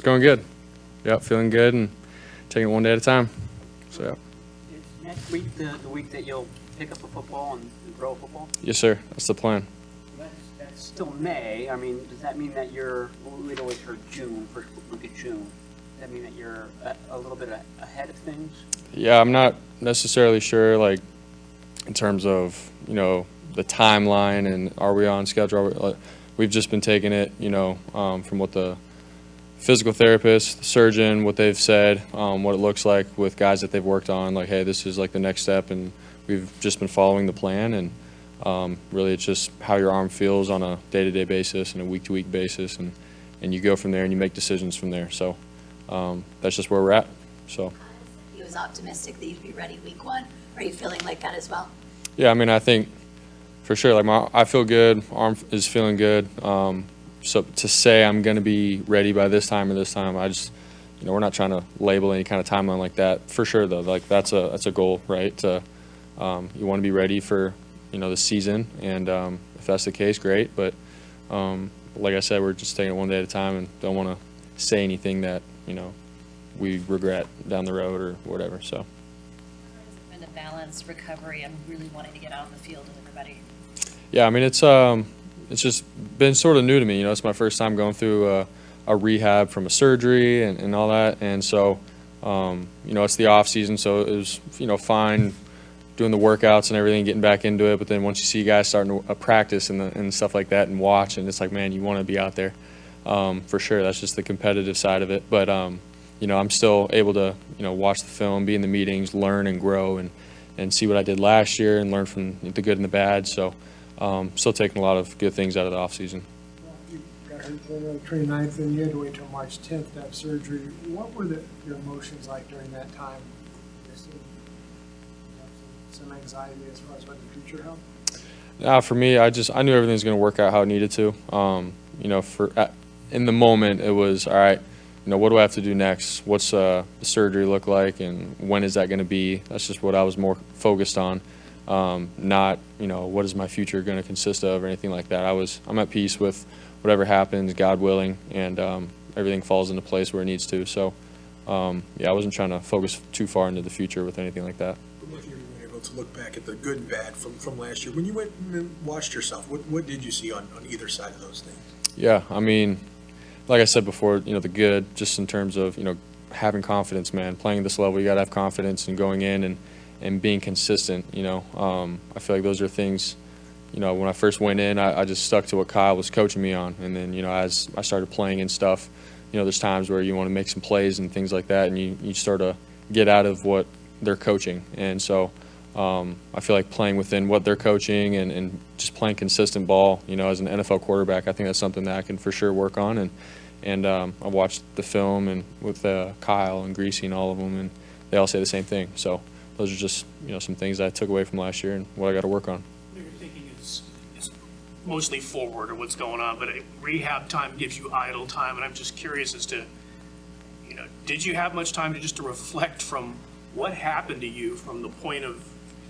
going good. Yep, feeling good and taking it one day at a time. So, yeah. Is next week the week that you'll pick up a football and throw a football? Yes, sir. That's the plan. That's still May. I mean, does that mean that we'd always heard June, first week of June. Does that mean that you're a little bit ahead of things? Yeah, I'm not necessarily sure, like, in terms of, the timeline and are we on schedule. We've just been taking it, from what the physical therapist, the surgeon, what they've said, what it looks like with guys that they've worked on, like, hey, this is like the next step, and we've just been following the plan, and really it's just how your arm feels on a day-to-day basis and a week-to-week basis, and you go from there and you make decisions from there. So that's just where we're at. So he was optimistic that you'd be ready week 1. Are you feeling like that as well? Yeah, I mean, I think for sure, like I feel good, arm is feeling good. So to say I'm going to be ready by this time or this time, I just, we're not trying to label any kind of timeline like that. For sure, though, like that's a goal, right? You want to be ready for, the season, and if that's the case, great. But like I said, we're just taking it one day at a time, and don't want to say anything that we regret down the road or whatever. So. And the balance recovery and really wanting to get out on the field with everybody. Yeah, I mean it's just been sort of new to me. It's my first time going through a rehab from a surgery and all that, and so it's the off season, so it was fine doing the workouts and everything, getting back into it. But then once you see guys starting to practice and stuff like that and watch, and it's like, man, you want to be out there for sure. That's just the competitive side of it. But I'm still able to watch the film, be in the meetings, learn and grow, and see what I did last year and learn from the good and the bad. So. Still taking a lot of good things out of the offseason. You got hurt January 29th, and you had to wait till March 10th to have surgery. What were your emotions like during that time? Some anxiety as far as what the future held? For me, I knew everything was going to work out how it needed to. In the moment, it was, all right, what do I have to do next? What's the surgery look like, and when is that going to be? That's just what I was more focused on. Not, what is my future going to consist of or anything like that. I'm at peace with whatever happens, God willing, and everything falls into place where it needs to. So, I wasn't trying to focus too far into the future with anything like that. You were able to look back at the good and bad from last year. When you went and watched yourself, what did you see on either side of those things? Yeah, I mean, like I said before, the good, just in terms of, having confidence, man. Playing this level, you got to have confidence and going in and being consistent. I feel like those are things, when I first went in, I just stuck to what Kyle was coaching me on. And then, as I started playing and stuff, there's times where you want to make some plays and things like that, and you start to get out of what they're coaching. And so I feel like playing within what they're coaching and just playing consistent ball, as an NFL quarterback, I think that's something that I can for sure work on. And I watched the film and with Kyle and Greasy and all of them, and they all say the same thing. So those are just, some things that I took away from last year and what I got to work on. Your thinking is mostly forward or what's going on, but rehab time gives you idle time, and I'm just curious as to, did you have much time to reflect from what happened to you from the point of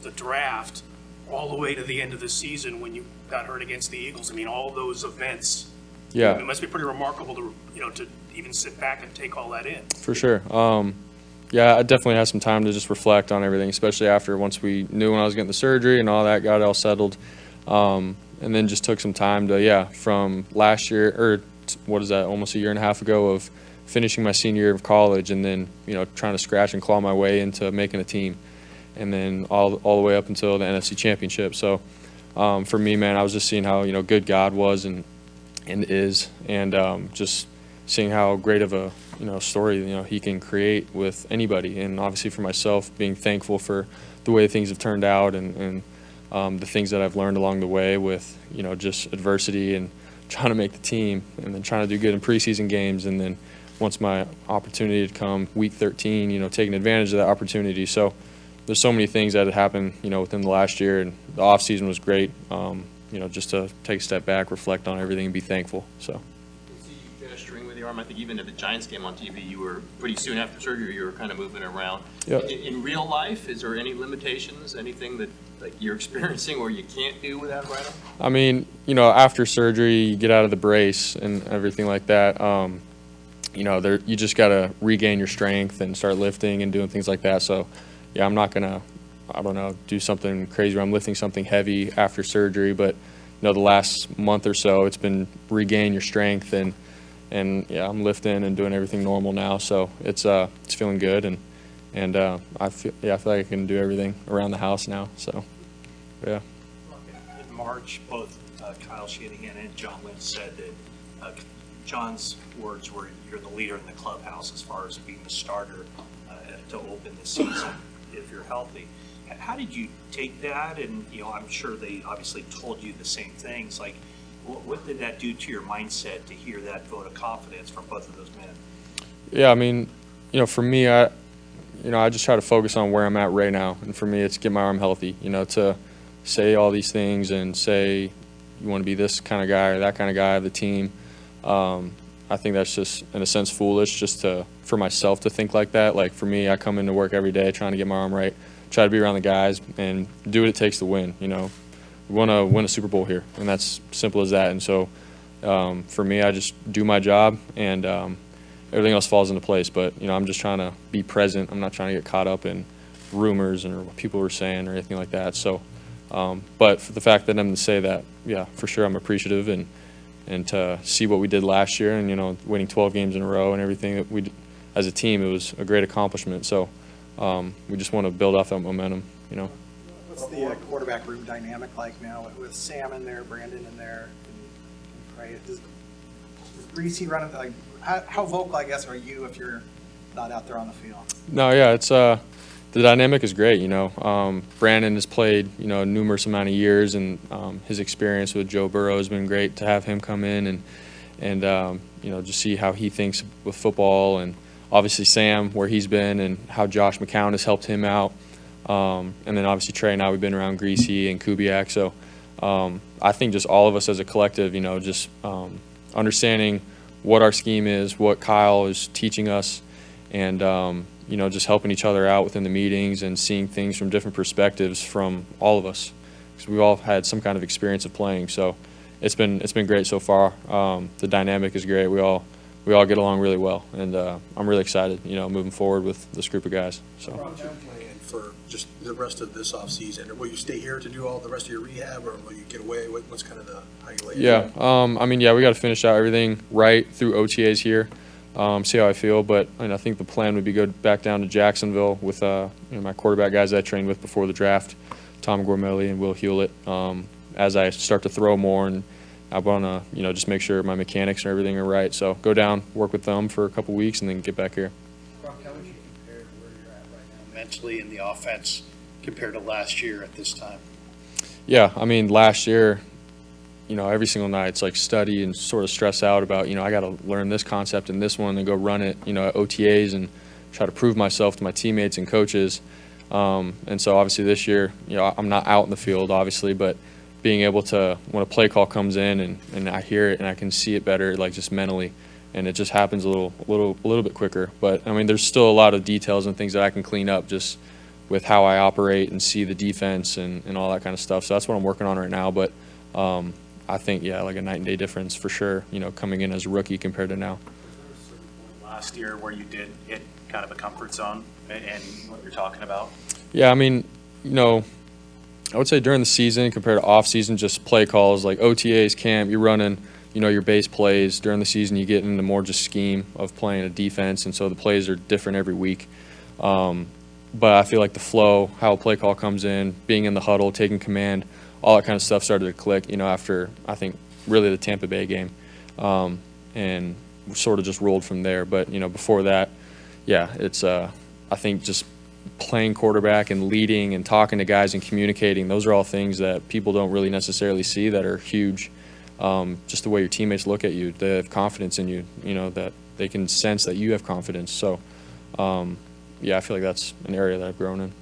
the draft all the way to the end of the season when you got hurt against the Eagles? I mean, all those events. Yeah. It must be pretty remarkable to even sit back and take all that in. For sure. Yeah, I definitely had some time to just reflect on everything, especially once we knew when I was getting the surgery and all that, got it all settled. And then just took some time to, from last year, or what is that, almost a year and a half ago, of finishing my senior year of college and then, trying to scratch and claw my way into making a team. And then all the way up until the NFC Championship. So for me, man, I was just seeing how, good God was and is, and just seeing how great of a story he can create with anybody, and obviously for myself, being thankful for the way things have turned out and the things that I've learned along the way with just adversity and trying to make the team, and then trying to do good in preseason games, and then once my opportunity had come, week 13, taking advantage of that opportunity. So there's so many things that had happened within the last year, and the off season was great. Just to take a step back, reflect on everything, and be thankful. So. See you gesturing with your arm. I think even at the Giants game on TV, you were pretty soon after surgery. You were kind of moving around. Yep. In real life, is there any limitations? Anything that you're experiencing or you can't do without right arm? I mean, after surgery, you get out of the brace and everything like that. you just got to regain your strength and start lifting and doing things like that. So, yeah, I'm not going to, I don't know, do something crazy where I'm lifting something heavy after surgery. But, the last month or so, it's been regain your strength. And yeah, I'm lifting and doing everything normal now. So it's feeling good. And I feel like I can do everything around the house now. So, yeah. In March, both Kyle Shanahan and John Lynch said that John's words were, "You're the leader in the clubhouse as far as being the starter to open the season if you're healthy." How did you take that? And I'm sure they obviously told you the same things. Like, what did that do to your mindset to hear that vote of confidence from both of those men? Yeah, I mean, for me, I just try to focus on where I'm at right now, and for me, it's get my arm healthy. To say all these things and say you want to be this kind of guy or that kind of guy of the team. I think that's just, in a sense, foolish just for myself to think like that. Like, for me, I come into work every day trying to get my arm right, try to be around the guys, and do what it takes to win. We want to win a Super Bowl here, and that's simple as that. And so, for me, I just do my job, and everything else falls into place. But, I'm just trying to be present. I'm not trying to get caught up in rumors or what people were saying or anything like that. So, but for the fact that I'm to say that, yeah, for sure, I'm appreciative, and to see what we did last year and, winning 12 games in a row and everything that we, as a team, it was a great accomplishment. So we just want to build off that momentum, What's the quarterback room dynamic like now with Sam in there, Brandon in there, and Trey? Is Greasy running? Like, how vocal, I guess, are you if you're not out there on the field? No, yeah, it's the dynamic is great. Brandon has played numerous amount of years, and his experience with Joe Burrow has been great to have him come in and just see how he thinks with football, and obviously Sam, where he's been, and how Josh McCown has helped him out, and then obviously Trey and I, we've been around Greasy and Kubiak. So I think just all of us as a collective, just understanding what our scheme is, what Kyle is teaching us, and just helping each other out within the meetings and seeing things from different perspectives from all of us, because we've all had some kind of experience of playing. So it's been great so far. The dynamic is great. We all get along really well, and I'm really excited, moving forward with this group of guys. So. What's your plan for just the rest of this offseason? Will you stay here to do all the rest of your rehab, or will you get away? What's kind of how you lay it Yeah, out? we got to finish out everything right through OTAs here. See how I feel, but I think the plan would be go back down to Jacksonville with my quarterback guys I trained with before the draft, Tom Gormelli and Will Hewlett, as I start to throw more, and I want to just make sure my mechanics and everything are right. So go down, work with them for a couple weeks, and then get back here. Brock, how would you compare to where you're at right now mentally in the offense compared to last year at this time? Yeah, last year, every single night it's like study and sort of stress out about, I got to learn this concept and this one and go run it, at OTAs and try to prove myself to my teammates and coaches. And so obviously this year, I'm not out in the field, obviously, but being able to, when a play call comes in and I hear it and I can see it better, like just mentally, and it just happens a little bit quicker. But there's still a lot of details and things that I can clean up just with how I operate and see the defense and all that kind of stuff. So that's what I'm working on right now. But I think, like a night and day difference for sure, coming in as a rookie compared to now. Last year where you did hit kind of a comfort zone and what you're talking about? Yeah, I would say during the season compared to off season, just play calls like OTAs, camp, you're running, your base plays. During the season, you get into more just scheme of playing a defense, and so the plays are different every week. But I feel like the flow, how a play call comes in, being in the huddle, taking command, all that kind of stuff started to click, after, I think, really the Tampa Bay game. And sort of just rolled from there. But, before that, yeah, it's, I think, just playing quarterback and leading and talking to guys and communicating, those are all things that people don't really necessarily see that are huge. Just the way your teammates look at you, they have confidence in you, that they can sense that you have confidence. So, I feel like that's an area that I've grown in.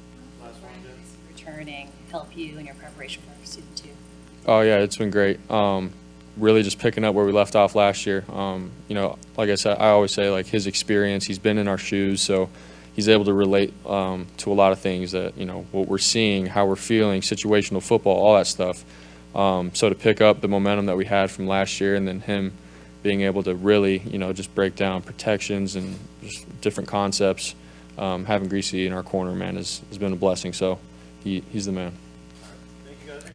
Returning help you in your preparation for season 2? Oh, yeah, it's been great. Really just picking up where we left off last year. Like I said, I always say, like, his experience, he's been in our shoes, so he's able to relate to a lot of things that, what we're seeing, how we're feeling, situational football, all that stuff. So to pick up the momentum that we had from last year and then him, being able to really, just break down protections and just different concepts. Having Greasy in our corner, man, has been a blessing. So he's the man.